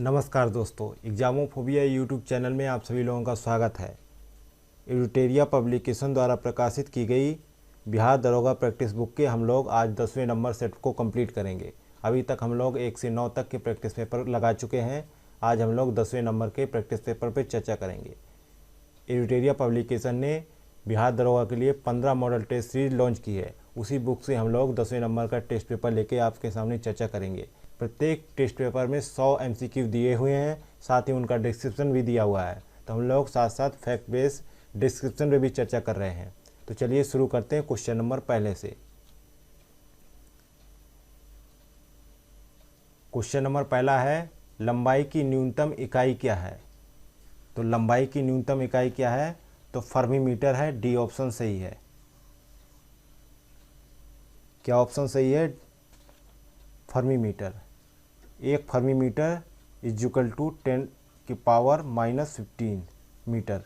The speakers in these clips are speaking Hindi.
नमस्कार दोस्तों, एग्जामोफोबिया यूट्यूब चैनल में आप सभी लोगों का स्वागत है। एडिटोरिया पब्लिकेशन द्वारा प्रकाशित की गई बिहार दरोगा प्रैक्टिस बुक के हम लोग आज 10वें नंबर सेट को कंप्लीट करेंगे। अभी तक हम लोग 1 से 9 तक के प्रैक्टिस पेपर लगा चुके हैं। आज हम लोग 10वें नंबर के प्रैक्टिस पेपर पर चर्चा करेंगे। एडिटोरिया पब्लिकेशन ने बिहार दरोगा के लिए 15 मॉडल टेस्ट सीरीज लॉन्च की है। उसी बुक से हम लोग 10वें नंबर का टेस्ट पेपर लेके आपके सामने चर्चा करेंगे। प्रत्येक टेस्ट पेपर में 100 MCQ दिए हुए हैं, साथ ही उनका डिस्क्रिप्शन भी दिया हुआ है। तो हम लोग साथ साथ फैक्ट बेस डिस्क्रिप्शन पे भी चर्चा कर रहे हैं। तो चलिए शुरू करते हैं क्वेश्चन नंबर पहले से। क्वेश्चन नंबर पहला है, लंबाई की न्यूनतम इकाई क्या है? तो लंबाई की न्यूनतम इकाई क्या है? तो फर्मी मीटर है। डी ऑप्शन सही है। क्या ऑप्शन सही है? Fermi metre. 1 fermi metre is equal to 10⁻⁻15 metre.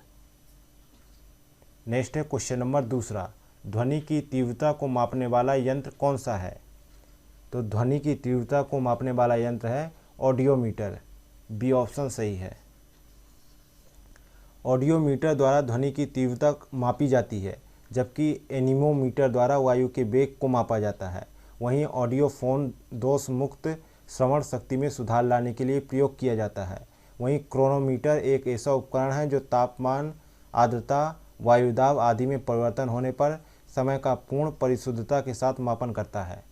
Next है क्वेश्चन नंबर दूसरा, ध्वनि की तीव्रता को मापने वाला यंत्र कौन सा है? तो ध्वनि की तीव्रता को मापने वाला यंत्र है ऑडियोमीटर। बी ऑप्शन सही है। ऑडियोमीटर द्वारा ध्वनि की तीव्रता मापी जाती है, जबकि एनीमोमीटर द्वारा वायु के वेग को मापा जाता है। वहीं ऑडियोफोन दोष मुक्त श्रवण शक्ति में सुधार लाने के लिए प्रयोग किया जाता है। वहीं क्रोनोमीटर एक ऐसा उपकरण है जो तापमान, आर्द्रता, वायुदाब आदि में परिवर्तन होने पर समय का पूर्ण परिशुद्धता के साथ मापन करता है।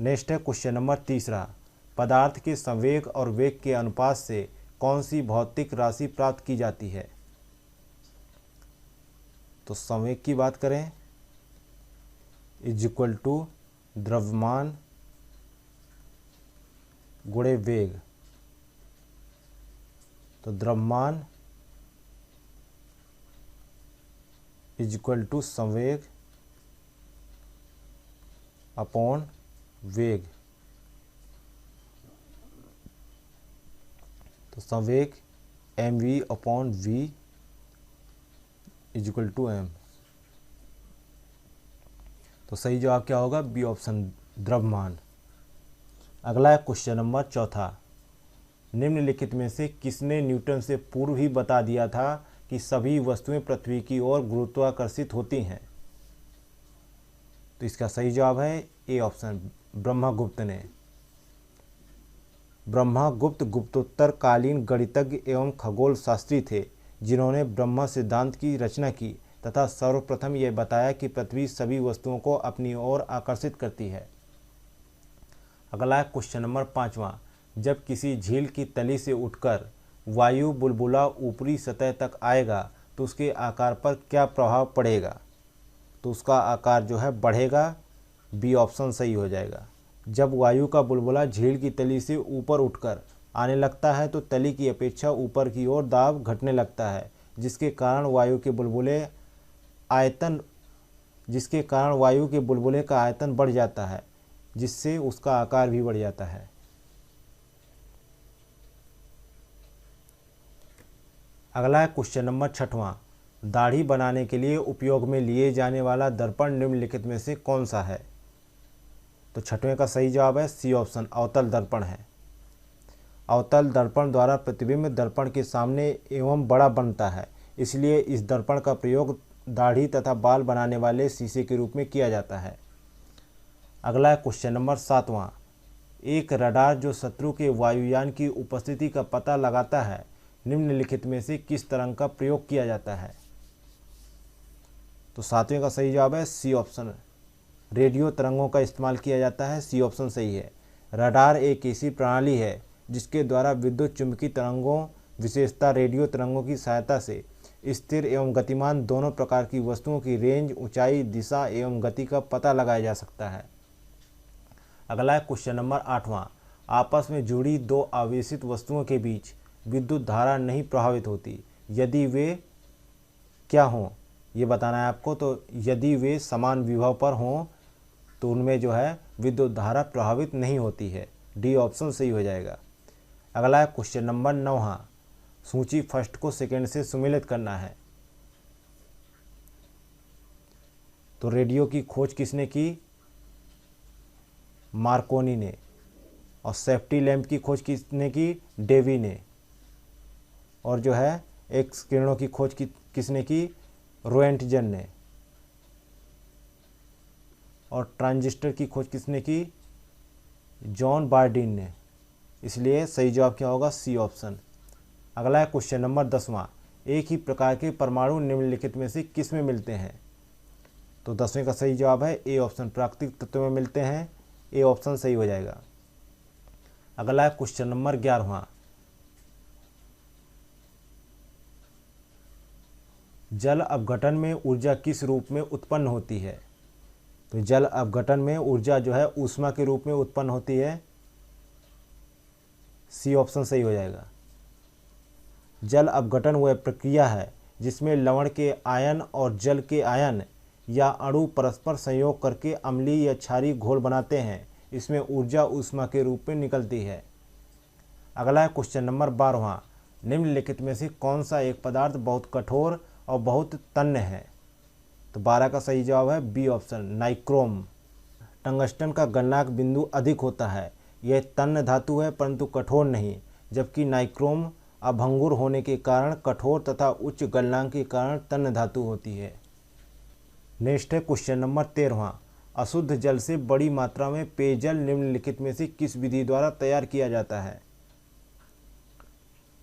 नेक्स्ट है क्वेश्चन नंबर तीसरा, पदार्थ के संवेग और वेग के अनुपात से कौन सी भौतिक राशि प्राप्त की जाती है? तो संवेग की बात करें, इज इक्वल टू द्रव्यमान गुणे वेग। तो द्रव्यमान इज इक्वल टू संवेग अपॉन वेग। तो संवेग mv upon v is equal to m। तो सही जवाब क्या होगा? बी ऑप्शन, द्रव्यमान। अगला है क्वेश्चन नंबर चौथा, निम्नलिखित में से किसने न्यूटन से पूर्व ही बता दिया था कि सभी वस्तुएं पृथ्वी की ओर गुरुत्वाकर्षित होती हैं? तो इसका सही जवाब है ए ऑप्शन, ब्रह्मगुप्त ने। ब्रह्मगुप्त गुप्तोत्तर कालीन गणितज्ञ एवं खगोल शास्त्री थे, जिन्होंने ब्रह्म सिद्धांत की रचना की तथा सर्वप्रथम यह बताया कि पृथ्वी सभी वस्तुओं को अपनी ओर आकर्षित करती है। अगला है क्वेश्चन नंबर पाँचवा, जब किसी झील की तली से उठकर वायु बुलबुला ऊपरी सतह तक आएगा तो उसके आकार पर क्या प्रभाव पड़ेगा? तो उसका आकार जो है बढ़ेगा। बी ऑप्शन सही हो जाएगा। जब वायु का बुलबुला झील की तली से ऊपर उठकर आने लगता है तो तली की अपेक्षा ऊपर की ओर दाब घटने लगता है, जिसके कारण वायु के बुलबुले का आयतन बढ़ जाता है, जिससे उसका आकार भी बढ़ जाता है। अगला है क्वेश्चन नंबर छठवां, दाढ़ी बनाने के लिए उपयोग में लिए जाने वाला दर्पण निम्नलिखित में से कौन सा है? तो छठवें का सही जवाब है सी ऑप्शन, अवतल दर्पण है। अवतल दर्पण द्वारा प्रतिबिंब दर्पण के सामने एवं बड़ा बनता है, इसलिए इस दर्पण का प्रयोग दाढ़ी तथा बाल बनाने वाले शीशे के रूप में किया जाता है। अगला है क्वेश्चन नंबर सातवां, एक रडार जो शत्रु के वायुयान की उपस्थिति का पता लगाता है, निम्नलिखित में से किस तरंग का प्रयोग किया जाता है? तो सातवें का सही जवाब है सी ऑप्शन, रेडियो तरंगों का इस्तेमाल किया जाता है। सी ऑप्शन सही है। रडार एक ऐसी प्रणाली है जिसके द्वारा विद्युत चुंबकीय तरंगों, विशेषता रेडियो तरंगों की सहायता से स्थिर एवं गतिमान दोनों प्रकार की वस्तुओं की रेंज, ऊंचाई, दिशा एवं गति का पता लगाया जा सकता है। अगला है क्वेश्चन नंबर आठवां, आपस में जुड़ी दो आवेशित वस्तुओं के बीच विद्युत धारा नहीं प्रभावित होती, यदि वे क्या हों ये बताना है आपको। तो यदि वे समान विभव पर हों तो उनमें जो है विद्युत धारा प्रभावित नहीं होती है। डी ऑप्शन सही हो जाएगा। अगला है क्वेश्चन नंबर नौवां, सूची फर्स्ट को सेकंड से सुमेलित करना है। तो रेडियो की खोज किसने की? मार्कोनी ने। और सेफ्टी लैंप की खोज किसने की? डेवी ने। और जो है एक्स किरणों की खोज किसने की? रोएंटजन ने। और ट्रांजिस्टर की खोज किसने की? जॉन बार्डीन ने। इसलिए सही जवाब क्या होगा? C option. अगला है क्वेश्चन नंबर 10वां। एक ही प्रकार के परमाणु निम्नलिखित में से किस में मिलते हैं? तो 10वें का सही जवाब है ए ऑप्शन, प्राकृतिक तत्वों में मिलते हैं। ए ऑप्शन सही हो जाएगा। अगला है क्वेश्चन नंबर 11वां। जल अपघटन में ऊर्जा किस रूप में उत्पन्न होती है? तो जल अपघटन में ऊर्जा जो है ऊष्मा के रूप में उत्पन्न होती है। सी ऑप्शन सही हो जाएगा। जल अपघटन वह प्रक्रिया है जिसमें लवण के आयन और जल के आयन या अणु परस्पर संयोग करके अम्लीय या क्षारीय घोल बनाते हैं। इसमें ऊर्जा ऊष्मा के रूप में निकलती है। अगला है क्वेश्चन नंबर 12वां। निम्नलिखित में से कौन सा एक पदार्थ बहुत कठोर और बहुत तन्य है? तो 12 का सही जवाब है बी ऑप्शन, नाइक्रोम। टंगस्टन का गलनांक बिंदु अधिक होता है। यह तन्य धातु है परंतु कठोर नहीं, जबकि नाइक्रोम अभंगुर होने के कारण कठोर तथा उच्च गलनांक के कारण तन्य धातु होती है। नेक्स्ट है क्वेश्चन नंबर 13वां। अशुद्ध जल से बड़ी मात्रा में पेयजल निम्नलिखित में से किस विधि द्वारा तैयार किया जाता है?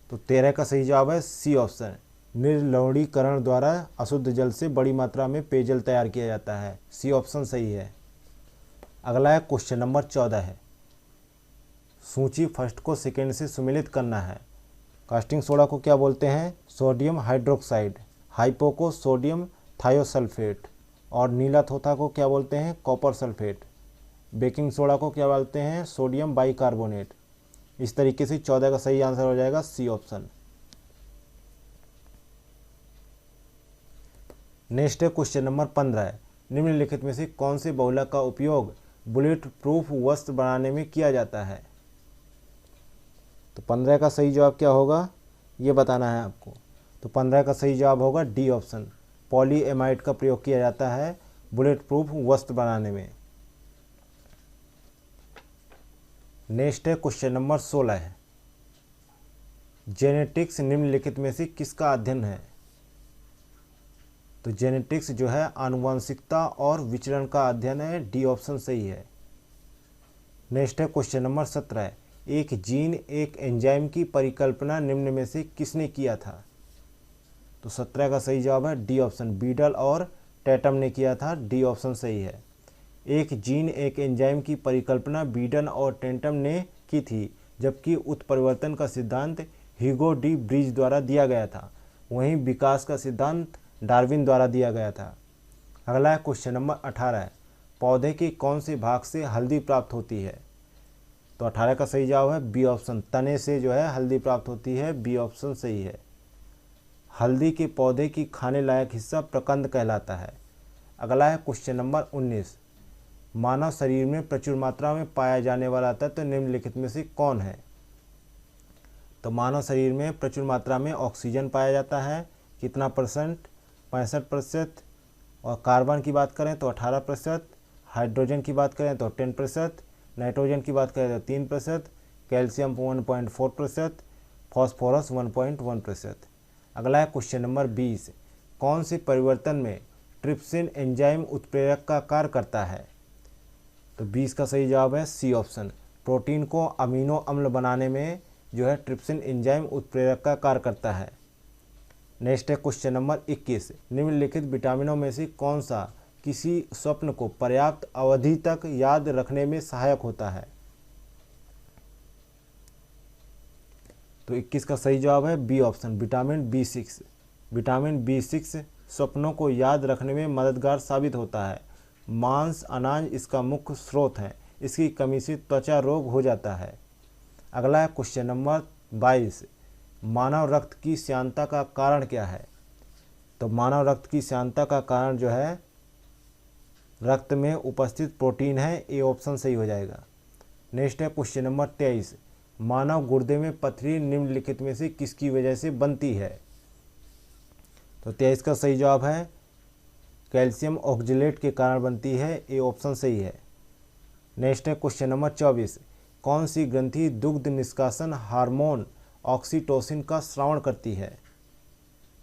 तो 13 का सही जवाब है सी ऑप्शन, निर्लवणीकरण द्वारा अशुद्ध जल से बड़ी मात्रा में पेयजल तैयार किया जाता है। सी ऑप्शन सही है। अगला है क्वेश्चन नंबर 14 है। सूची फर्स्ट को सेकेंड से सुमेलित करना है। कास्टिंग सोडा को क्या बोलते हैं? Sodium hydroxide. हाइपो को सोडियम थायोसल्फेट। और नीला थोथा को क्या बोलते हैं? Copper sulphate. बेकिंग सोडा को क्या बोलते हैं? Sodium bicarbonate. इस तरीके से 14 का सही आंसर हो जाएगा सी ऑप्शन। नेक्स्ट है क्वेश्चन नंबर 15 है। निम्नलिखित में से कौन से बहुलक का उपयोग बुलेट प्रूफ वस्त्र बनाने में किया जाता है? तो 15 का सही जवाब क्या होगा ये बताना है आपको। तो 15 का सही जवाब होगा डी ऑप्शन, पॉलीएमाइड का प्रयोग किया जाता है बुलेट प्रूफ वस्त्र बनाने में। नेक्स्ट है क्वेश्चन नंबर 16 है। जेनेटिक्स निम्नलिखित में से किसका अध्ययन है? तो जेनेटिक्स जो है आनुवंशिकता और विचरण का अध्ययन है। डी ऑप्शन सही है। नेक्स्ट है क्वेश्चन नंबर 17 है। एक जीन एक एंजाइम की परिकल्पना निम्न में से किसने किया था? तो 17 का सही जवाब है डी ऑप्शन, बीडल और टैटम ने किया था। डी ऑप्शन सही है। एक जीन एक एंजाइम की परिकल्पना बीडल और टैटम ने की थी, जबकि उत्परिवर्तन का सिद्धांत ह्यूगो डी ब्रिज द्वारा दिया गया था। वहीं विकास का सिद्धांत डार्विन द्वारा दिया गया था। अगला है क्वेश्चन नंबर 18 है। पौधे के कौन से भाग से हल्दी प्राप्त होती है? तो 18 का सही जवाब है बी ऑप्शन, तने से जो है हल्दी प्राप्त होती है। बी ऑप्शन सही है। हल्दी के पौधे की खाने लायक हिस्सा प्रकंद कहलाता है। अगला है क्वेश्चन नंबर 19। मानव शरीर में प्रचुर मात्रा में पाया जाने वाला तत्व निम्नलिखित में से कौन है? तो मानव शरीर में प्रचुर मात्रा में ऑक्सीजन पाया जाता है। कितना परसेंट? 65%। और कार्बन की बात करें तो 18%। हाइड्रोजन की बात करें तो 10%। नाइट्रोजन की बात करें तो 3%। कैल्शियम 1.4%। फॉस्फोरस 1.1%। अगला है क्वेश्चन नंबर 20। कौन से परिवर्तन में ट्रिप्सिन एंजाइम उत्प्रेरक का कार्य करता है? तो 20 का सही जवाब है सी ऑप्शन, प्रोटीन को अमीनो अम्ल बनाने में जो है ट्रिप्सिन एंजाइम उत्प्रेरक का कार्य करता है। नेक्स्ट है क्वेश्चन नंबर 21। निम्नलिखित विटामिनों में से कौन सा किसी स्वप्न को पर्याप्त अवधि तक याद रखने में सहायक होता है? तो 21 का सही जवाब है B option, vitamin B6। Vitamin B6 स्वप्नों को याद रखने में मददगार साबित होता है। मांस अनाज इसका मुख्य स्रोत है। इसकी कमी से त्वचा रोग हो जाता है। अगला है क्वेश्चन नंबर 22। मानव रक्त की श्यानता का कारण क्या है? तो मानव रक्त की श्यानता का कारण जो है रक्त में उपस्थित प्रोटीन है। ए ऑप्शन सही हो जाएगा। नेक्स्ट है क्वेश्चन नंबर 23। मानव गुर्दे में पथरी निम्नलिखित में से किसकी वजह से बनती है? तो 23 का सही जवाब है कैल्शियम ऑक्जेलेट के कारण बनती है। ए ऑप्शन सही है। नेक्स्ट है क्वेश्चन नंबर 24। कौन सी ग्रंथि दुग्ध निष्कासन हार्मोन ऑक्सीटोसिन का स्रावण करती है?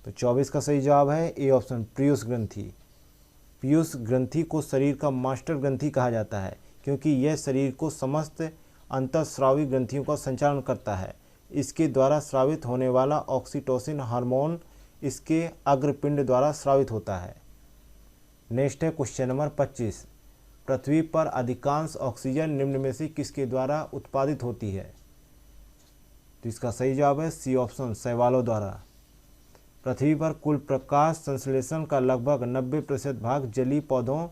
तो 24 का सही जवाब है ए ऑप्शन, पीयूष ग्रंथि। पीयूष ग्रंथि को शरीर का मास्टर ग्रंथि कहा जाता है क्योंकि यह शरीर को समस्त अंतःस्रावी ग्रंथियों का संचालन करता है। इसके द्वारा स्रावित होने वाला ऑक्सीटोसिन हार्मोन इसके अग्रपिंड द्वारा स्रावित होता है। नेक्स्ट है क्वेश्चन नंबर 25। पृथ्वी पर अधिकांश ऑक्सीजन निम्न में से किसके द्वारा उत्पादित होती है? तो इसका सही जवाब है सी ऑप्शन, शैवालों द्वारा। पृथ्वी पर कुल प्रकाश संश्लेषण का लगभग 90% भाग जलीय पौधों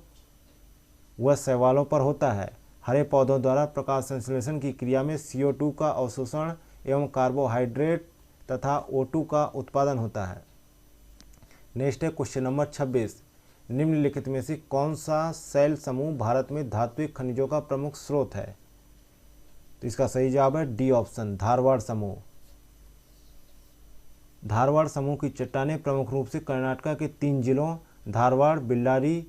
व शैवालों पर होता है। हरे पौधों द्वारा प्रकाश संश्लेषण की क्रिया में CO2 का अवशोषण एवं कार्बोहाइड्रेट तथा O2 का उत्पादन होता है। नेक्स्ट है क्वेश्चन नंबर 26। निम्नलिखित में से कौन सा शैल समूह भारत में धात्विक खनिजों का प्रमुख स्रोत है? तो इसका सही जवाब है डी ऑप्शन, धारवाड़ समूह। धारवाड़ समूह की चट्टानें प्रमुख रूप से कर्नाटक के 3 जिलों धारवाड़, बेल्लारी,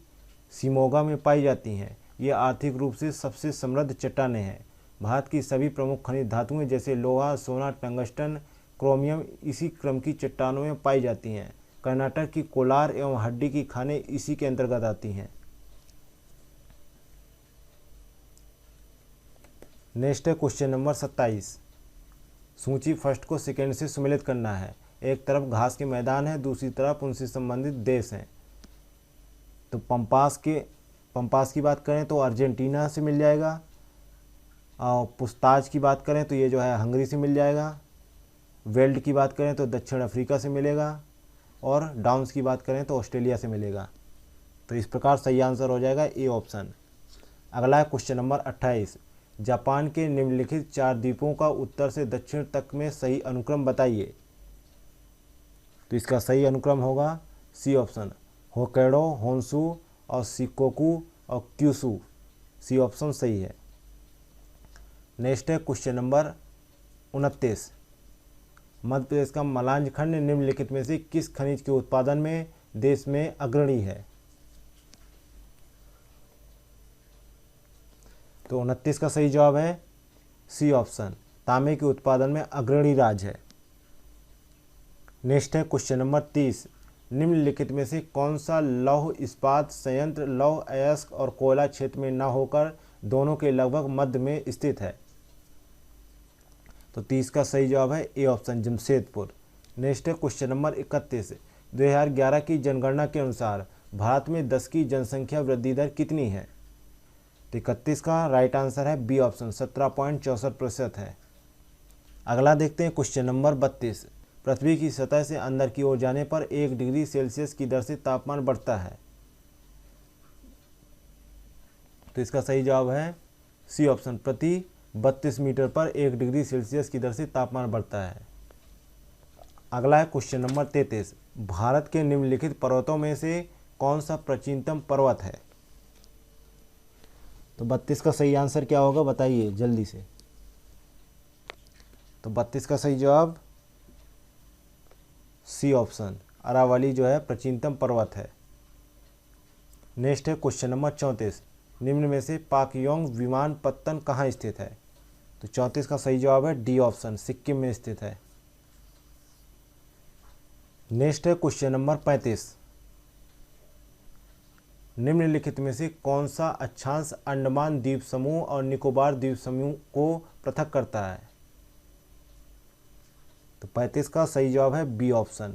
शिमोगा में पाई जाती हैं। ये आर्थिक रूप से सबसे समृद्ध चट्टानें हैं। भारत की सभी प्रमुख खनिज धातुएं जैसे लोहा, सोना, टंगस्टन, क्रोमियम इसी क्रम की चट्टानों में पाई जाती हैं। कर्नाटक की कोलार एवं हड्डी की खानें इसी के अंतर्गत आती हैं। नेक्स्ट है क्वेश्चन नंबर 27। सूची फर्स्ट को सेकेंड से सम्मिलित करना है। एक तरफ घास के मैदान है, दूसरी तरफ उनसे संबंधित देश हैं। तो पंपास की बात करें तो अर्जेंटीना से मिल जाएगा, और पुस्ताज की बात करें तो ये जो है हंगरी से मिल जाएगा। वेल्ड की बात करें तो दक्षिण अफ्रीका से मिलेगा, और डाउन्स की बात करें तो ऑस्ट्रेलिया से मिलेगा। तो इस प्रकार सही आंसर हो जाएगा ए ऑप्शन। अगला है क्वेश्चन नंबर 28। जापान के निम्नलिखित 4 द्वीपों का उत्तर से दक्षिण तक में सही अनुक्रम बताइए। तो इसका सही अनुक्रम होगा सी ऑप्शन, होक्काइडो, होन्शु और शिकोकू और क्यूशू। सी ऑप्शन सही है। नेक्स्ट है क्वेश्चन नंबर 29। मध्य प्रदेश का मलांज खंड निम्नलिखित में से किस खनिज के उत्पादन में देश में अग्रणी है? तो 29 का सही जवाब है सी ऑप्शन, तांबे के उत्पादन में अग्रणी राज्य है। नेक्स्ट है क्वेश्चन नंबर 30। निम्नलिखित में से कौन सा लौह इस्पात संयंत्र लौह अयस्क और कोयला क्षेत्र में न होकर दोनों के लगभग मध्य में स्थित है? तो 30 का सही जवाब है ए ऑप्शन, जमशेदपुर। नेक्स्ट है क्वेश्चन नंबर 31। 2011 की जनगणना के अनुसार भारत में 10 की जनसंख्या वृद्धि दर कितनी है? तो 31 का राइट आंसर है बी ऑप्शन, 17.64% है। अगला देखते हैं क्वेश्चन नंबर 32। पृथ्वी की सतह से अंदर की ओर जाने पर 1 डिग्री सेल्सियस की दर से तापमान बढ़ता है। तो इसका सही जवाब है सी ऑप्शन, प्रति 32 मीटर पर 1 डिग्री सेल्सियस की दर से तापमान बढ़ता है। अगला है क्वेश्चन नंबर 33। भारत के निम्नलिखित पर्वतों में से कौन सा प्राचीनतम पर्वत है? तो 32 का सही आंसर क्या होगा बताइए जल्दी से। तो 32 का सही जवाब सी ऑप्शन, अरावली जो है प्राचीनतम पर्वत है। नेक्स्ट है क्वेश्चन नंबर 34। निम्न में से पाकयोंग विमानपत्तन कहाँ स्थित है? तो 34 का सही जवाब है डी ऑप्शन, सिक्किम में स्थित है। नेक्स्ट है क्वेश्चन नंबर 35। निम्नलिखित में से कौन सा अक्षांश अंडमान द्वीप समूह और निकोबार द्वीप समूह को पृथक करता है? तो 35 का सही जवाब है बी ऑप्शन,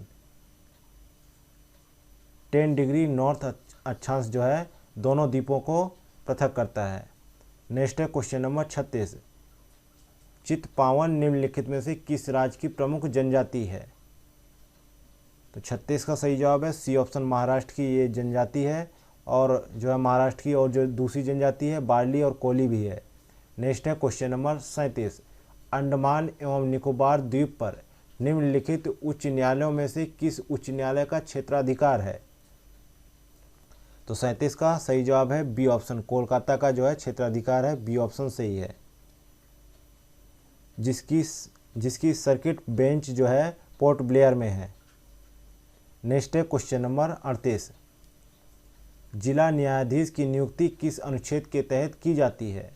10 डिग्री नॉर्थ अक्षांश जो है दोनों द्वीपों को पृथक करता है। नेक्स्ट है क्वेश्चन नंबर 36। चितपावन निम्नलिखित में से किस राज्य की प्रमुख जनजाति है? तो 36 का सही जवाब है सी ऑप्शन, महाराष्ट्र की ये जनजाति है, और जो है महाराष्ट्र की और जो दूसरी जनजाति है बार्ली और कोली भी है। नेक्स्ट है क्वेश्चन नंबर 37। अंडमान एवं निकोबार द्वीप पर निम्नलिखित उच्च न्यायालयों में से किस उच्च न्यायालय का क्षेत्राधिकार है? तो 37 का सही जवाब है बी ऑप्शन, कोलकाता का जो है क्षेत्राधिकार है। बी ऑप्शन सही है, जिसकी सर्किट बेंच जो है पोर्ट ब्लेयर में है। नेक्स्ट है क्वेश्चन नंबर 38। जिला न्यायाधीश की नियुक्ति किस अनुच्छेद के तहत की जाती है?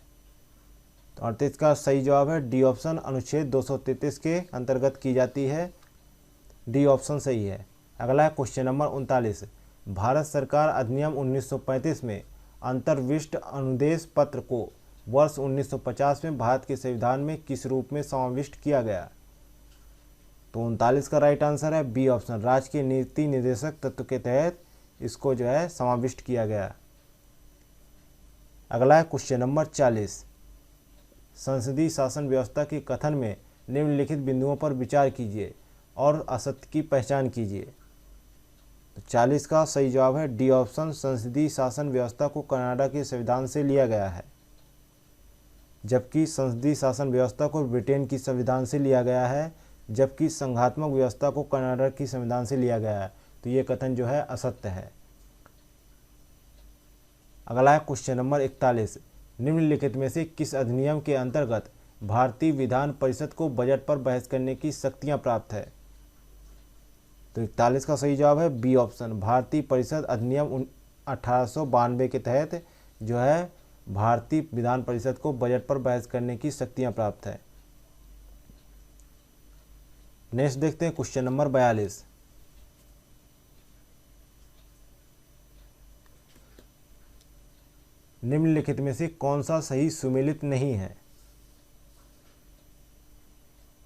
तो 38 का सही जवाब है डी ऑप्शन, अनुच्छेद 233 के अंतर्गत की जाती है। डी ऑप्शन सही है। अगला है क्वेश्चन नंबर 39, भारत सरकार अधिनियम 1935 में अंतर्विष्ट अनुदेश पत्र को वर्ष 1950 में भारत के संविधान में किस रूप में समाविष्ट किया गया? तो 39 का राइट आंसर है बी ऑप्शन, राज्य के नीति निर्देशक तत्व के तहत इसको जो है समाविष्ट किया गया। अगला है क्वेश्चन नंबर 40, संसदीय शासन व्यवस्था के कथन में निम्नलिखित बिंदुओं पर विचार कीजिए और असत्य की पहचान कीजिए। तो 40 का सही जवाब है डी ऑप्शन, संसदीय शासन व्यवस्था को कनाडा के संविधान से लिया गया है, जबकि संसदीय शासन व्यवस्था को ब्रिटेन की संविधान से लिया गया है, जबकि संघात्मक व्यवस्था को कनाडा की संविधान से लिया गया है। तो ये कथन जो है असत्य है। अगला है क्वेश्चन नंबर 41, निम्नलिखित में से किस अधिनियम के अंतर्गत भारतीय विधान परिषद को बजट पर बहस करने की शक्तियां प्राप्त है? तो 41 का सही जवाब है बी ऑप्शन, भारतीय परिषद अधिनियम 1892 के तहत जो है भारतीय विधान परिषद को बजट पर बहस करने की शक्तियां प्राप्त है। नेक्स्ट देखते हैं क्वेश्चन नंबर 42, निम्नलिखित में से कौन सा सही सुमेलित नहीं है?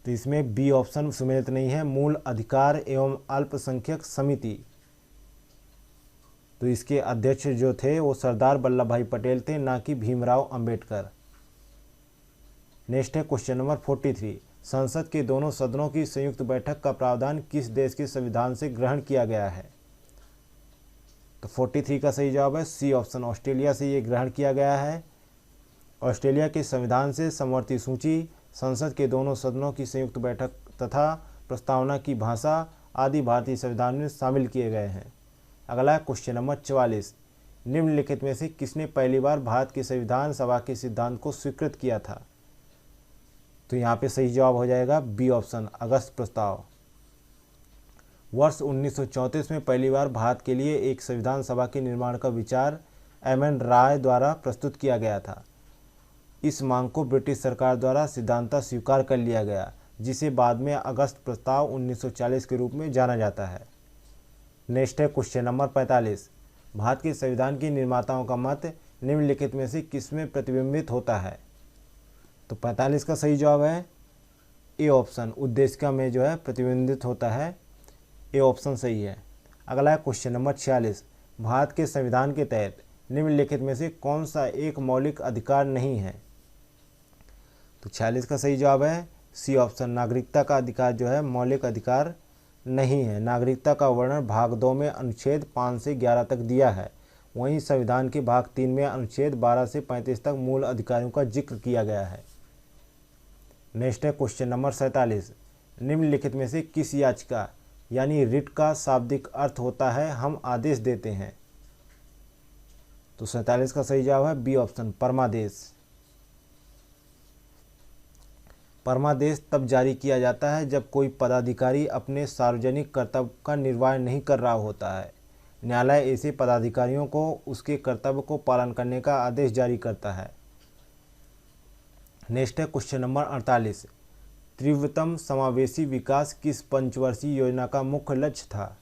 तो इसमें बी ऑप्शन सुमेलित नहीं है, मूल अधिकार एवं अल्पसंख्यक समिति। तो इसके अध्यक्ष जो थे वो सरदार वल्लभ भाई पटेल थे, ना कि भीमराव अंबेडकर। नेक्स्ट है क्वेश्चन नंबर 43, संसद के दोनों सदनों की संयुक्त बैठक का प्रावधान किस देश के संविधान से ग्रहण किया गया है? तो 43 का सही जवाब है सी ऑप्शन, ऑस्ट्रेलिया से ये ग्रहण किया गया है। ऑस्ट्रेलिया के संविधान से समवर्ती सूची, संसद के दोनों सदनों की संयुक्त बैठक तथा प्रस्तावना की भाषा आदि भारतीय संविधान में शामिल किए गए हैं। अगला है क्वेश्चन नंबर 44, निम्नलिखित में से किसने पहली बार भारत की संविधान सभा के सिद्धांत को स्वीकृत किया था? तो यहाँ पे सही जवाब हो जाएगा बी ऑप्शन, अगस्त प्रस्ताव। वर्ष 1934 में पहली बार भारत के लिए एक संविधान सभा के निर्माण का विचार एम.एन. राय द्वारा प्रस्तुत किया गया था। इस मांग को ब्रिटिश सरकार द्वारा सिद्धांततः स्वीकार कर लिया गया, जिसे बाद में अगस्त प्रस्ताव 1940 के रूप में जाना जाता है। नेक्स्ट है क्वेश्चन नंबर 45, भारत के संविधान के निर्माताओं का मत निम्नलिखित में से किसमें प्रतिबिंबित होता है? तो 45 का सही जवाब है ए ऑप्शन, उद्देशिका में जो है प्रतिबिंबित होता है। ए ऑप्शन सही है। अगला है क्वेश्चन नंबर 46, भारत के संविधान के तहत निम्नलिखित में से कौन सा एक मौलिक अधिकार नहीं है? तो 46 का सही जवाब है सी ऑप्शन, नागरिकता का अधिकार जो है मौलिक अधिकार नहीं है। नागरिकता का वर्णन भाग 2 में अनुच्छेद 5 से 11 तक दिया है, वहीं संविधान के भाग 3 में अनुच्छेद 12 से 35 तक मूल अधिकारों का जिक्र किया गया है। नेक्स्ट है क्वेश्चन नंबर 47, निम्नलिखित में से किस याचिका यानी रिट का शाब्दिक अर्थ होता है हम आदेश देते हैं? तो 47 का सही जवाब है बी ऑप्शन, परमादेश। परमादेश तब जारी किया जाता है जब कोई पदाधिकारी अपने सार्वजनिक कर्तव्य का निर्वाह नहीं कर रहा होता है। न्यायालय ऐसे पदाधिकारियों को उसके कर्तव्य को पालन करने का आदेश जारी करता है। नेक्स्ट है क्वेश्चन नंबर 48, तीव्रतम समावेशी विकास किस पंचवर्षीय योजना का मुख्य लक्ष्य था?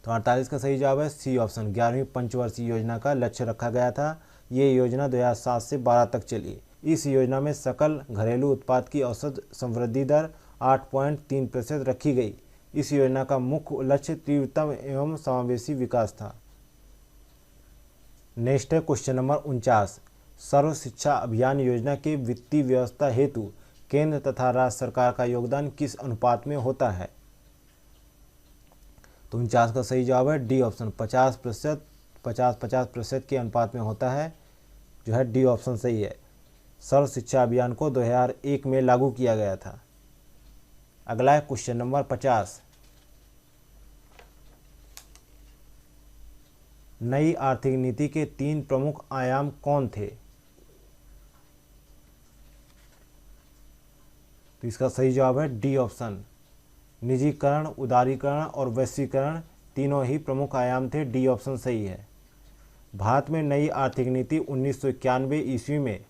तो 48 का सही जवाब है सी ऑप्शन, 11वीं पंचवर्षीय योजना का लक्ष्य रखा गया था। ये योजना 2007 से 12 तक चली। इस योजना में सकल घरेलू उत्पाद की औसत संवृद्धि दर 8.3% रखी गई। इस योजना का मुख्य लक्ष्य तीव्रतम एवं समावेशी विकास था। नेक्स्ट है क्वेश्चन नंबर 49, सर्व शिक्षा अभियान योजना के वित्तीय व्यवस्था हेतु केंद्र तथा राज्य सरकार का योगदान किस अनुपात में होता है? तो 49 का सही जवाब है डी ऑप्शन, 50% के अनुपात में होता है, जो है डी ऑप्शन सही है। सर्व शिक्षा अभियान को 2001 में लागू किया गया था। अगला है क्वेश्चन नंबर 50, नई आर्थिक नीति के 3 प्रमुख आयाम कौन थे? तो इसका सही जवाब है डी ऑप्शन, निजीकरण, उदारीकरण और वैश्वीकरण तीनों ही प्रमुख आयाम थे। डी ऑप्शन सही है। भारत में नई आर्थिक नीति 1991 ईस्वी में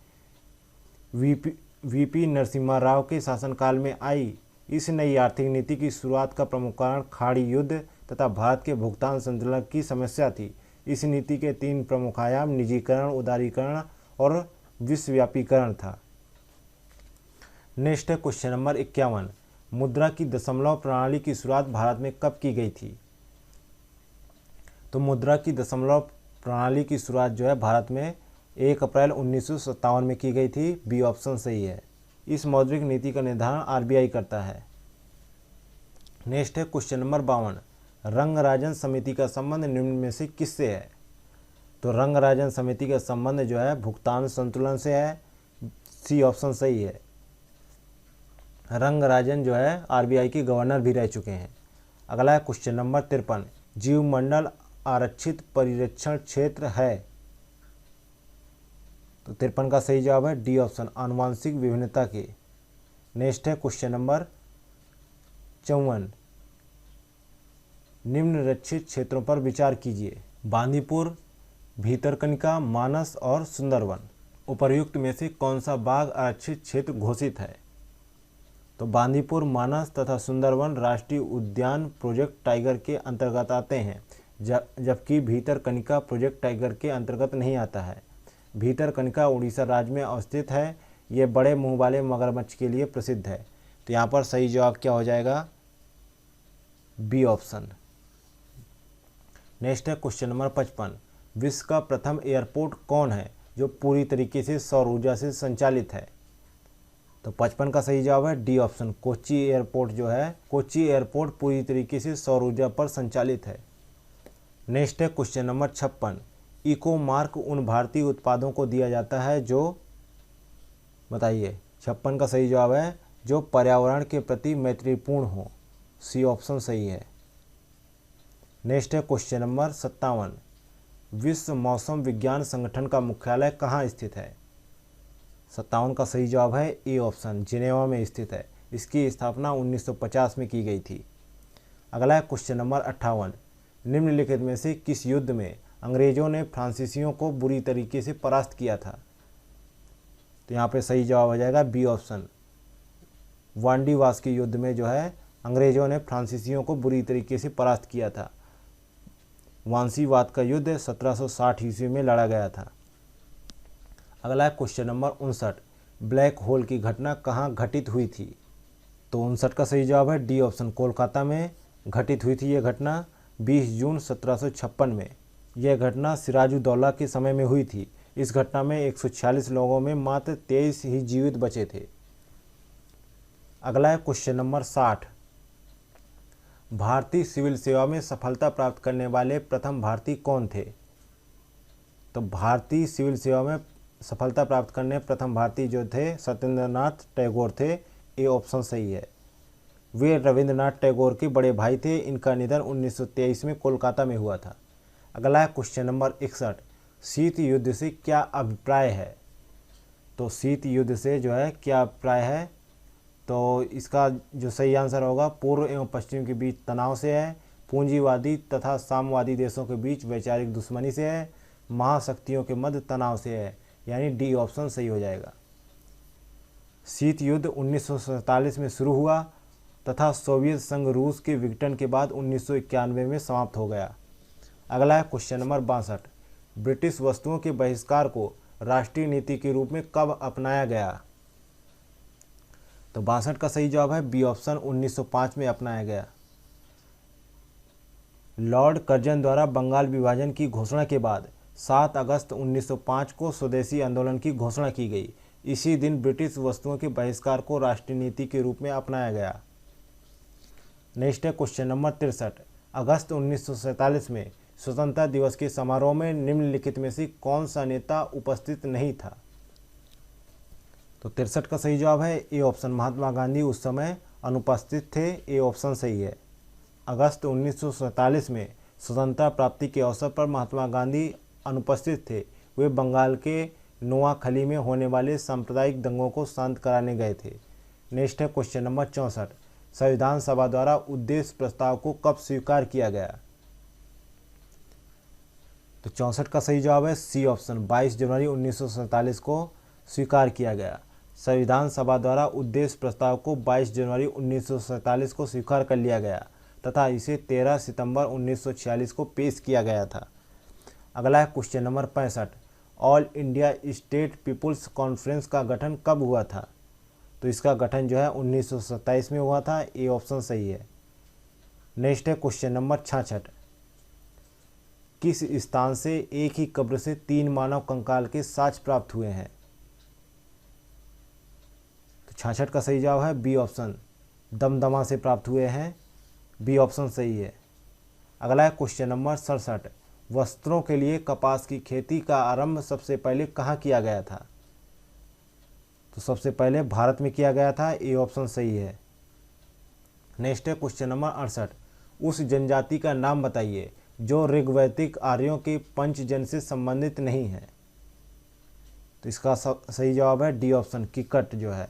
वीपी नरसिम्हा राव के शासनकाल में आई इस नई आर्थिक नीति की शुरुआत का प्रमुख कारण खाड़ी युद्ध तथा भारत के भुगतान संतुलन की समस्या थी। इस नीति के 3 प्रमुख आयाम निजीकरण, उदारीकरण और विश्वव्यापीकरण था। नेक्स्ट है क्वेश्चन नंबर 51। मुद्रा की दशमलव प्रणाली की शुरुआत भारत में कब की गई थी? तो मुद्रा की दशमलव प्रणाली की शुरुआत जो है भारत में 1 अप्रैल 1957 में की गई थी। बी ऑप्शन सही है। इस मौद्रिक नीति का निर्धारण आरबीआई करता है। नेक्स्ट है क्वेश्चन नंबर 52। रंगराजन समिति का संबंध निम्न में से किससे है? तो रंगराजन समिति का संबंध जो है भुगतान संतुलन से है। सी ऑप्शन सही है। रंगराजन जो है आरबीआई के गवर्नर भी रह चुके हैं। अगला है क्वेश्चन नंबर 53। जीवमंडल आरक्षित परिरक्षण क्षेत्र है। तो 53 का सही जवाब है डी ऑप्शन, आनुवांशिक विभिन्नता के। नेक्स्ट है क्वेश्चन नंबर 54। निम्नलिखित क्षेत्रों पर विचार कीजिए। बांदीपुर, भीतरकनिका, मानस और सुंदरवन। उपर्युक्त में से कौन सा बाघ आरक्षित क्षेत्र घोषित है? तो बांदीपुर, मानस तथा सुंदरवन राष्ट्रीय उद्यान प्रोजेक्ट टाइगर के अंतर्गत आते हैं, जबकि भीतरकनिका प्रोजेक्ट टाइगर के अंतर्गत नहीं आता है। भीतरकनिका उड़ीसा राज्य में अवस्थित है। ये बड़े मुंह वाले मगरमच्छ के लिए प्रसिद्ध है। तो यहाँ पर सही जवाब क्या हो जाएगा? B option. नेक्स्ट है क्वेश्चन नंबर 55। विश्व का प्रथम एयरपोर्ट कौन है जो पूरी तरीके से सौर ऊर्जा से संचालित है? तो 55 का सही जवाब है डी ऑप्शन, कोच्चि एयरपोर्ट जो है, कोच्चि एयरपोर्ट पूरी तरीके से सौर ऊर्जा पर संचालित है। नेक्स्ट है क्वेश्चन नंबर 56। इको मार्क उन भारतीय उत्पादों को दिया जाता है जो, बताइए। 56 का सही जवाब है जो पर्यावरण के प्रति मैत्रीपूर्ण हो। सी ऑप्शन सही है। नेक्स्ट है क्वेश्चन नंबर 57। विश्व मौसम विज्ञान संगठन का मुख्यालय कहाँ स्थित है? 57 का सही जवाब है ए ऑप्शन, जिनेवा में स्थित है। इसकी स्थापना 1950 में की गई थी। अगला है क्वेश्चन नंबर 58। निम्नलिखित में से किस युद्ध में अंग्रेजों ने फ्रांसीसियों को बुरी तरीके से परास्त किया था? तो यहाँ पे सही जवाब हो जाएगा बी ऑप्शन, वांडीवास के युद्ध में जो है अंग्रेजों ने फ्रांसीसियों को बुरी तरीके से परास्त किया था। वांसीवाद का युद्ध 1760 ईस्वी में लड़ा गया था। अगला है क्वेश्चन नंबर 59। ब्लैक होल की घटना कहाँ घटित हुई थी? तो 59 का सही जवाब है डी ऑप्शन, कोलकाता में घटित हुई थी। यह घटना 20 जून 1756 में। यह घटना सिराजुद्दौला के समय में हुई थी। इस घटना में 146 लोगों में मात्र 23 ही जीवित बचे थे। अगला है क्वेश्चन नंबर 60। भारतीय सिविल सेवा में सफलता प्राप्त करने वाले प्रथम भारतीय कौन थे? तो भारतीय सिविल सेवा में सफलता प्राप्त करने प्रथम भारतीय जो थे सत्येंद्रनाथ टैगोर थे। ए ऑप्शन सही है। वे रविंद्रनाथ टैगोर के बड़े भाई थे। इनका निधन 1923 में कोलकाता में हुआ था। अगला है क्वेश्चन नंबर 61। शीत युद्ध से क्या अभिप्राय है? तो शीत युद्ध से जो है क्या अभिप्राय है? तो इसका जो सही आंसर होगा पूर्व एवं पश्चिम के बीच तनाव से है, पूंजीवादी तथा साम्यवादी देशों के बीच वैचारिक दुश्मनी से है, महाशक्तियों के मध्य तनाव से है। यानी डी ऑप्शन सही हो जाएगा। शीत युद्ध 1947 में शुरू हुआ तथा सोवियत संघ रूस के विघटन के बाद 1991 में समाप्त हो गया। अगला है क्वेश्चन नंबर 62। ब्रिटिश वस्तुओं के बहिष्कार को राष्ट्रीय नीति के रूप में कब अपनाया गया? तो 62 का सही जवाब है बी ऑप्शन, 1905 में अपनाया गया। लॉर्ड कर्जन द्वारा बंगाल विभाजन की घोषणा के बाद 7 अगस्त 1905 को स्वदेशी आंदोलन की घोषणा की गई। इसी दिन ब्रिटिश वस्तुओं के बहिष्कार को राष्ट्रीय नीति के रूप में अपनाया गया। नेक्स्ट है क्वेश्चन नंबर 63। अगस्त 1947 में स्वतंत्रता दिवस के समारोह में निम्नलिखित में से कौन सा नेता उपस्थित नहीं था? तो 63 का सही जवाब है ए ऑप्शन, महात्मा गांधी उस समय अनुपस्थित थे। ए ऑप्शन सही है। अगस्त 1947 में स्वतंत्रता प्राप्ति के अवसर पर महात्मा गांधी अनुपस्थित थे। वे बंगाल के नोआखली में होने वाले सांप्रदायिक दंगों को शांत कराने गए थे। नेक्स्ट है क्वेश्चन नंबर 64। संविधान सभा द्वारा उद्देश्य प्रस्ताव को कब स्वीकार किया गया? तो 64 का सही जवाब है सी ऑप्शन, 22 जनवरी 1947 को स्वीकार किया गया। संविधान सभा द्वारा उद्देश्य प्रस्ताव को 22 जनवरी 1947 को स्वीकार कर लिया गया तथा इसे 13 सितंबर 1946 को पेश किया गया था। अगला है question number 65, all India state people's conference का गठन कब हुआ था? तो इसका गठन जो है 1927 में हुआ था। ए ऑप्शन सही है। नेक्स्ट है क्वेश्चन नंबर 66, किस स्थान से एक ही कब्र से 3 मानव कंकाल के साक्ष्य प्राप्त हुए हैं? तो 66 का सही जवाब है बी ऑप्शन, दमदमा से प्राप्त हुए हैं। बी ऑप्शन सही है। अगला है क्वेश्चन नंबर 67, वस्त्रों के लिए कपास की खेती का आरंभ सबसे पहले कहाँ किया गया था? तो सबसे पहले भारत में किया गया था। ए ऑप्शन सही है। नेक्स्ट है क्वेश्चन नंबर 68, उस जनजाति का नाम बताइए जो ऋग्वैदिक आर्यों के पंचजन से संबंधित नहीं है। तो इसका सही जवाब है डी ऑप्शन, किकट जो है।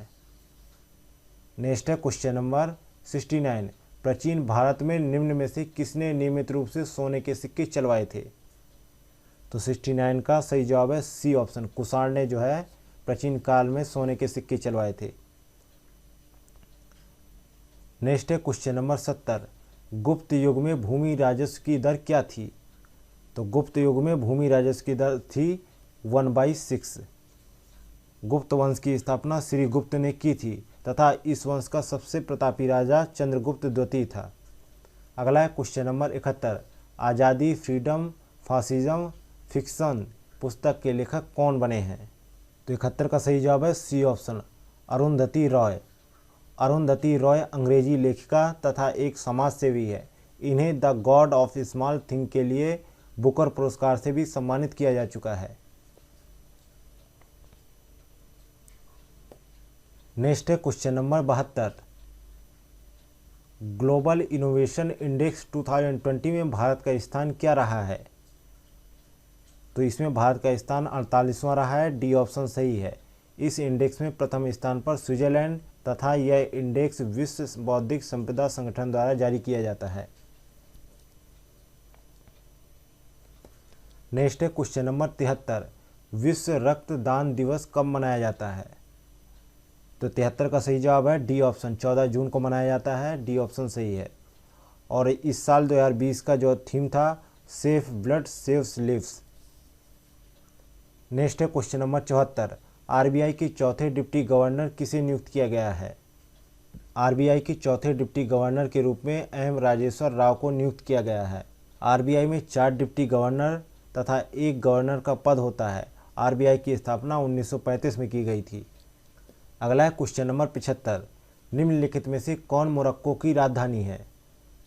नेक्स्ट है क्वेश्चन नंबर 69, प्राचीन भारत में निम्न में से किसने नियमित रूप से सोने के सिक्के चलवाए थे? तो 69 का सही जवाब है सी ऑप्शन, कुषाण ने जो है प्राचीन काल में सोने के सिक्के चलवाए थे। नेक्स्ट है क्वेश्चन नंबर 70, गुप्त युग में भूमि राजस्व की दर क्या थी? तो गुप्त युग में भूमि राजस्व की दर थी 1/6। गुप्त वंश की स्थापना श्री गुप्त ने की थी तथा इस वंश का सबसे प्रतापी राजा चंद्रगुप्त द्वितीय था। अगला है क्वेश्चन नंबर 71, आज़ादी, फ्रीडम, फासिज्म, फिक्शन पुस्तक के लेखक कौन बने हैं? तो 71 का सही जवाब है सी ऑप्शन, अरुंधति रॉय। अरुंधति रॉय अंग्रेजी लेखिका तथा एक समाज सेवी है। इन्हें the God of small thing के लिए बुकर पुरस्कार से भी सम्मानित किया जा चुका है। नेक्स्ट है question number 72, global innovation index 2020 में भारत का स्थान क्या रहा है? तो इसमें भारत का स्थान 48वां रहा है। डी ऑप्शन सही है। इस इंडेक्स में प्रथम स्थान पर स्विट्जरलैंड तथा यह इंडेक्स विश्व बौद्धिक संपदा संगठन द्वारा जारी किया जाता है। नेक्स्ट है क्वेश्चन नंबर 73, विश्व रक्तदान दिवस कब मनाया जाता है? तो 73 का सही जवाब है डी ऑप्शन, 14 जून को मनाया जाता है। डी ऑप्शन सही है। और इस साल 2020 का जो थीम था safe blood saves lives. Next है क्वेश्चन नंबर 74, आरबीआई के चौथे डिप्टी गवर्नर किसे नियुक्त किया गया है? आरबीआई के चौथे डिप्टी गवर्नर के रूप में एम राजेश्वर राव को नियुक्त किया गया है। आरबीआई में 4 डिप्टी गवर्नर तथा 1 गवर्नर का पद होता है। आरबीआई की स्थापना 1935 में की गई थी। अगला है क्वेश्चन नंबर 75, निम्नलिखित में से कौन मोरक्को की राजधानी है?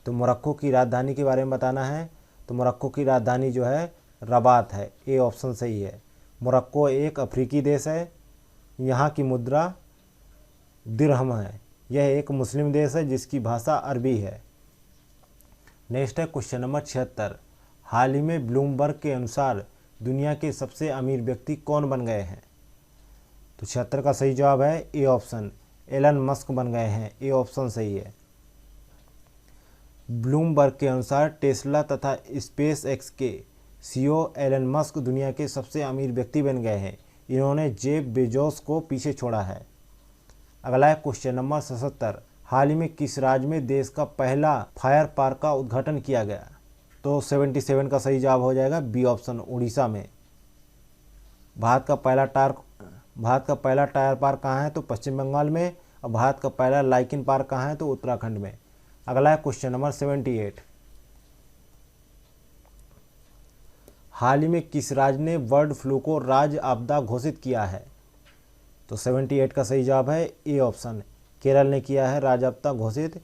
तो मोरक्को की राजधानी के बारे में बताना है। तो मोरक्को की राजधानी जो है रबात है। ए ऑप्शन सही है। मोरक्को एक अफ्रीकी देश है। यहाँ की मुद्रा दिरहम है। यह एक मुस्लिम देश है जिसकी भाषा अरबी है। नेक्स्ट है क्वेश्चन नंबर 76, हाल ही में ब्लूमबर्ग के अनुसार दुनिया के सबसे अमीर व्यक्ति कौन बन गए हैं? तो 76 का सही जवाब है ए ऑप्शन, एलन मस्क बन गए हैं। ए ऑप्शन सही है। ब्लूमबर्ग के अनुसार टेस्ला तथा स्पेस एक्स के सीईओ एलन मस्क दुनिया के सबसे अमीर व्यक्ति बन गए हैं। इन्होंने जेफ बेजोस को पीछे छोड़ा है। अगला है क्वेश्चन नंबर 77, हाल ही में किस राज्य में देश का पहला फायर पार्क का उद्घाटन किया गया? तो 77 का सही जवाब हो जाएगा बी ऑप्शन, उड़ीसा में। भारत का पहला टायर पार्क कहाँ है? तो पश्चिम बंगाल में। और भारत का पहला लाइकिन पार्क कहाँ है? तो उत्तराखंड में। अगला है क्वेश्चन नंबर 78, हाल ही में किस राज्य ने बर्ड फ्लू को राज्य आपदा घोषित किया है? तो 78 का सही जवाब है ए ऑप्शन, केरल ने किया है राज्य आपदा घोषित।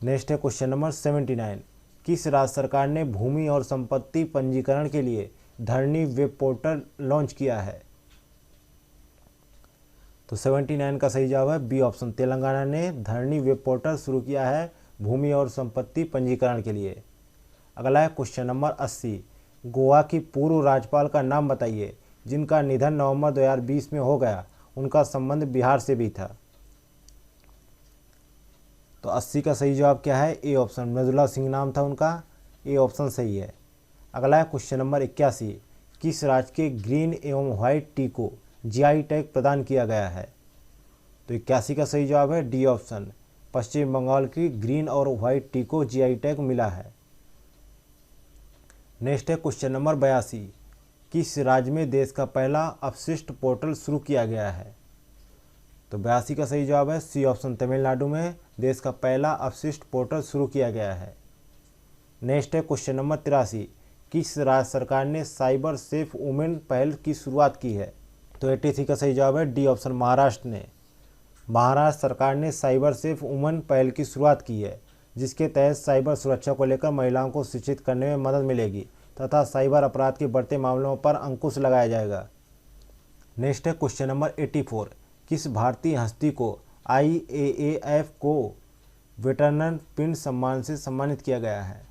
नेक्स्ट है क्वेश्चन नंबर 79, किस राज्य सरकार ने भूमि और संपत्ति पंजीकरण के लिए धरनी वेब पोर्टल लॉन्च किया है? तो 79 का सही जवाब है बी ऑप्शन, तेलंगाना ने धरनी वेब पोर्टल शुरू किया है भूमि और संपत्ति पंजीकरण के लिए। अगला है क्वेश्चन नंबर 80, गोवा की पूर्व राज्यपाल का नाम बताइए जिनका निधन नवंबर 2020 में हो गया। उनका संबंध बिहार से भी था। तो 80 का सही जवाब क्या है? ए ऑप्शन, मृदुला सिंह नाम था उनका। ए ऑप्शन सही है। अगला है क्वेश्चन नंबर 81, किस राज्य के ग्रीन एवं व्हाइट टी को जीआई टैग प्रदान किया गया है? तो 81 का सही जवाब है डी ऑप्शन, पश्चिम बंगाल की ग्रीन और व्हाइट टी को जीआई टैग मिला है। नेक्स्ट है क्वेश्चन नंबर 82, किस राज्य में देश का पहला अपशिष्ट पोर्टल शुरू किया गया है? तो 82 का सही जवाब है सी ऑप्शन, तमिलनाडु में देश का पहला अपशिष्ट पोर्टल शुरू किया गया है। नेक्स्ट है क्वेश्चन नंबर 83, किस राज्य सरकार ने साइबर सेफ वुमेन पहल की शुरुआत की है? तो 83 का सही जवाब है डी ऑप्शन, महाराष्ट्र ने। महाराष्ट्र सरकार ने साइबर सेफ वुमेन पहल की शुरुआत की है, जिसके तहत साइबर सुरक्षा को लेकर महिलाओं को शिक्षित करने में मदद मिलेगी तथा साइबर अपराध के बढ़ते मामलों पर अंकुश लगाया जाएगा। नेक्स्ट है क्वेश्चन नंबर 84, किस भारतीय हस्ती को IAAF को वेटरन पिंड सम्मान से सम्मानित किया गया है?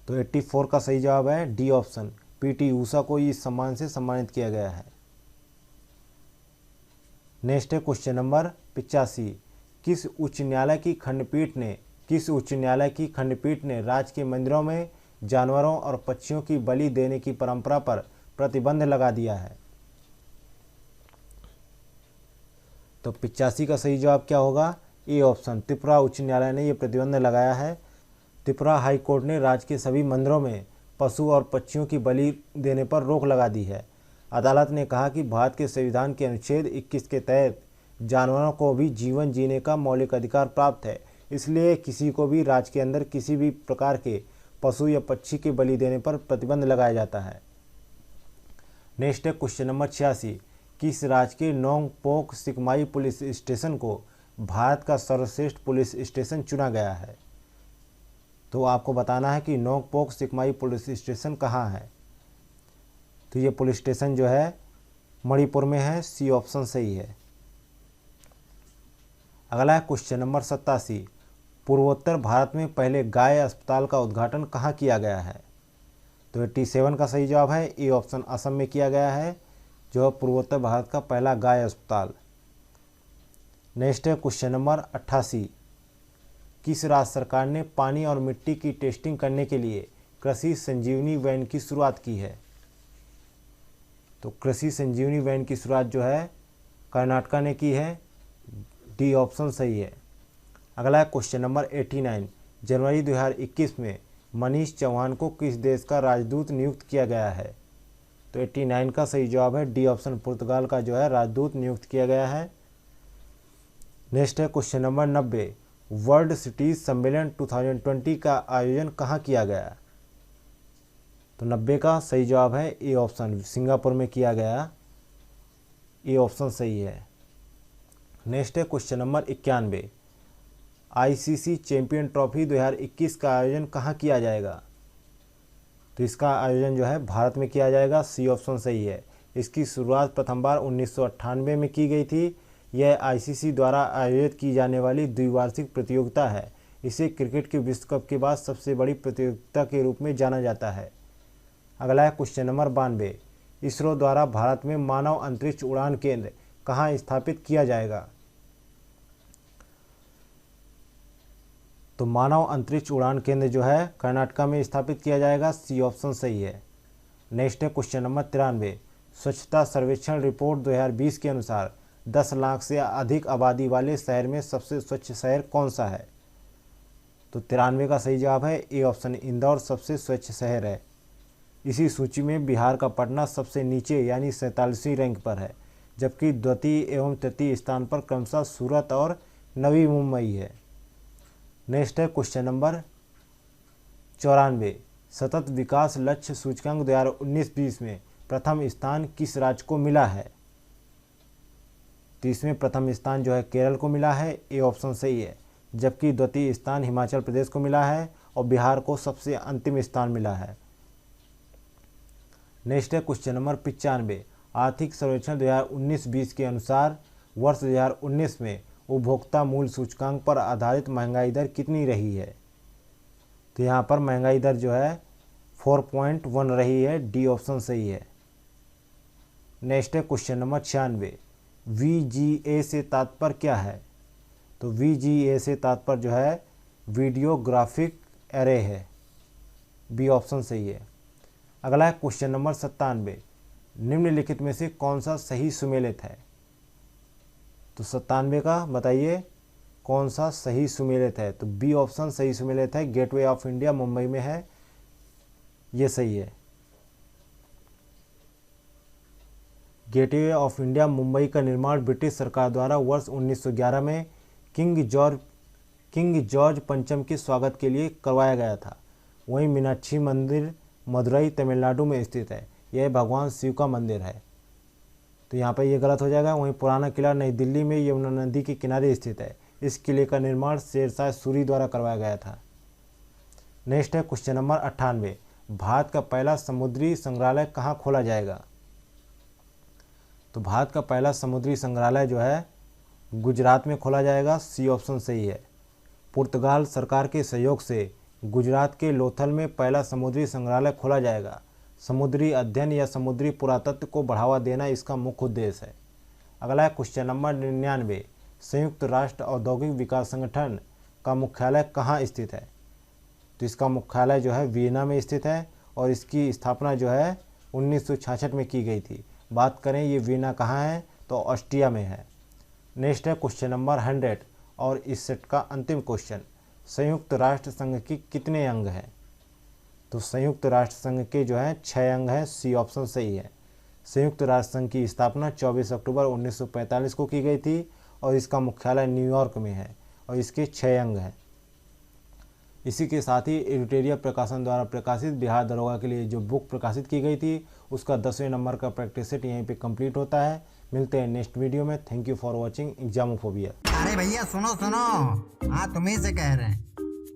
तो 84 का सही जवाब है डी ऑप्शन, PT ऊषा को इस सम्मान से सम्मानित किया गया है। नेक्स्ट है क्वेश्चन नंबर 85, किस उच्च न्यायालय की खंडपीठ ने राज्य के मंदिरों में जानवरों और पक्षियों की बलि देने की परंपरा पर प्रतिबंध लगा दिया है? तो 85 का सही जवाब क्या होगा? ए ऑप्शन, त्रिपुरा उच्च न्यायालय ने यह प्रतिबंध लगाया है। त्रिपुरा हाई कोर्ट ने राज्य के सभी मंदिरों में पशु और पक्षियों की बलि देने पर रोक लगा दी है। अदालत ने कहा कि भारत के संविधान के अनुच्छेद 21 के तहत जानवरों को भी जीवन जीने का मौलिक अधिकार प्राप्त है, इसलिए किसी को भी राज्य के अंदर किसी भी प्रकार के पशु या पक्षी की बलि देने पर प्रतिबंध लगाया जाता है। नेक्स्ट है क्वेश्चन नंबर 86, किस राज्य के नोंगपोक सिकमाई पुलिस स्टेशन को भारत का सर्वश्रेष्ठ पुलिस स्टेशन चुना गया है? तो आपको बताना है कि नोंगपोक सिकमाई पुलिस स्टेशन कहाँ है। तो ये पुलिस स्टेशन जो है मणिपुर में है, सी ऑप्शन सही है। अगला है क्वेश्चन नंबर 87, पूर्वोत्तर भारत में पहले गाय अस्पताल का उद्घाटन कहाँ किया गया है? तो 87 का सही जवाब है ए ऑप्शन, असम में किया गया है, जो पूर्वोत्तर भारत का पहला गाय अस्पताल। नेक्स्ट है क्वेश्चन नंबर 88, किस राज्य सरकार ने पानी और मिट्टी की टेस्टिंग करने के लिए कृषि संजीवनी वैन की शुरुआत की है? तो कृषि संजीवनी वैन की शुरुआत जो है कर्नाटक ने की है, डी ऑप्शन सही है। अगला है क्वेश्चन नंबर 89, जनवरी 2021 में मनीष चौहान को किस देश का राजदूत नियुक्त किया गया है? तो 89 का सही जवाब है डी ऑप्शन, पुर्तगाल का जो है राजदूत नियुक्त किया गया है। नेक्स्ट है क्वेश्चन नंबर 90, वर्ल्ड सिटीज सम्मेलन 2020 का आयोजन कहाँ किया गया? तो 90 का सही जवाब है ए ऑप्शन, सिंगापुर में किया गया, ए ऑप्शन सही है। नेक्स्ट है question number 91, ICC champion trophy 2021 का आयोजन कहाँ किया जाएगा? तो इसका आयोजन जो है भारत में किया जाएगा, सी ऑप्शन सही है। इसकी शुरुआत प्रथम बार 1998 में की गई थी। यह ICC द्वारा आयोजित की जाने वाली द्विवार्षिक प्रतियोगिता है। इसे क्रिकेट के विश्व कप के बाद सबसे बड़ी प्रतियोगिता के रूप में जाना जाता है। अगला है क्वेश्चन नंबर 92, इसरो द्वारा भारत में मानव अंतरिक्ष उड़ान केंद्र कहाँ स्थापित किया जाएगा? तो मानव अंतरिक्ष उड़ान केंद्र जो है कर्नाटक में स्थापित किया जाएगा, सी ऑप्शन सही है। नेक्स्ट है क्वेश्चन नंबर 93, स्वच्छता सर्वेक्षण रिपोर्ट 2020 के अनुसार 10 लाख से अधिक आबादी वाले शहर में सबसे स्वच्छ शहर कौन सा है? तो 93 का सही जवाब है ए ऑप्शन, इंदौर सबसे स्वच्छ शहर है। इसी सूची में बिहार का पटना सबसे नीचे यानी 47वीं रैंक पर है, जबकि द्वितीय एवं तृतीय स्थान पर क्रमशः सूरत और नवी मुंबई है। नेक्स्ट है क्वेश्चन नंबर 94, सतत विकास लक्ष्य सूचकांक 2019-20 में प्रथम स्थान किस राज्य को मिला है? तो इसमें प्रथम स्थान जो है केरल को मिला है, ए ऑप्शन सही है, जबकि द्वितीय स्थान हिमाचल प्रदेश को मिला है और बिहार को सबसे अंतिम स्थान मिला है। नेक्स्ट है क्वेश्चन नंबर 95, आर्थिक सर्वेक्षण 2019-20 के अनुसार वर्ष 2019 में उपभोक्ता मूल्य सूचकांक पर आधारित महंगाई दर कितनी रही है? तो यहाँ पर महंगाई दर जो है 4.1 रही है, डी ऑप्शन सही है। नेक्स्ट है क्वेश्चन नंबर 96, VGA से तात्पर्य क्या है? तो VGA से तात्पर्य जो है वीडियो ग्राफिक एरे है, बी ऑप्शन सही है। अगला है क्वेश्चन नंबर 97, निम्नलिखित में से कौन सा सही सुमेलित है? तो 97 का बताइए कौन सा सही सुमेलित है? तो बी ऑप्शन सही सुमेलित है, गेटवे ऑफ इंडिया मुंबई में है, ये सही है। गेटवे ऑफ इंडिया मुंबई का निर्माण ब्रिटिश सरकार द्वारा वर्ष 1911 में किंग जॉर्ज पंचम के स्वागत के लिए करवाया गया था। वहीं मीनाक्षी मंदिर मदुरई तमिलनाडु में स्थित है, यह भगवान शिव का मंदिर है, तो यहाँ पर ये गलत हो जाएगा। वहीं पुराना किला नई दिल्ली में यमुना नदी के किनारे स्थित है, इस किले का निर्माण शेरशाह सूरी द्वारा करवाया गया था। नेक्स्ट है क्वेश्चन नंबर 98, भारत का पहला समुद्री संग्रहालय कहाँ खोला जाएगा? तो भारत का पहला समुद्री संग्रहालय जो है गुजरात में खोला जाएगा, सी ऑप्शन सही है। पुर्तगाल सरकार के सहयोग से गुजरात के लोथल में पहला समुद्री संग्रहालय खोला जाएगा। समुद्री अध्ययन या समुद्री पुरातत्व को बढ़ावा देना इसका मुख्य उद्देश्य है। अगला है क्वेश्चन नंबर 99, संयुक्त राष्ट्र औद्योगिक विकास संगठन का मुख्यालय कहाँ स्थित है? तो इसका मुख्यालय जो है वियना में स्थित है और इसकी स्थापना जो है 1966 में की गई थी। बात करें ये वियना कहाँ है, तो ऑस्ट्रिया में है। नेक्स्ट है क्वेश्चन नंबर 100 और इस सेट का अंतिम क्वेश्चन, संयुक्त राष्ट्र संघ के कितने अंग हैं? तो संयुक्त राष्ट्र संघ के जो है 6 अंग हैं, सी ऑप्शन सही है। संयुक्त राष्ट्र संघ की स्थापना 24 अक्टूबर 1945 को की गई थी और इसका मुख्यालय न्यूयॉर्क में है और इसके 6 अंग हैं। इसी के साथ ही एडिटोरियल प्रकाशन द्वारा प्रकाशित बिहार दरोगा के लिए जो बुक प्रकाशित की गई थी उसका 10वें नंबर का प्रैक्टिस सेट यहीं पे कंप्लीट होता है। मिलते हैं नेक्स्ट वीडियो में। Thank you for watching Examophobia. अरे भैया सुनो सुनो, हाँ तुम्ही से कह रहे हैं,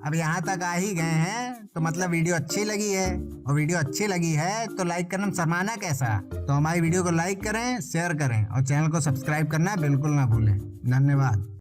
अब यहाँ तक आ ही गए हैं तो मतलब वीडियो अच्छी लगी है, और वीडियो अच्छी लगी है तो लाइक करना शर्माना कैसा? तो हमारी वीडियो को लाइक करें, शेयर करें और चैनल को सब्सक्राइब करना बिल्कुल ना भूलें। धन्यवाद।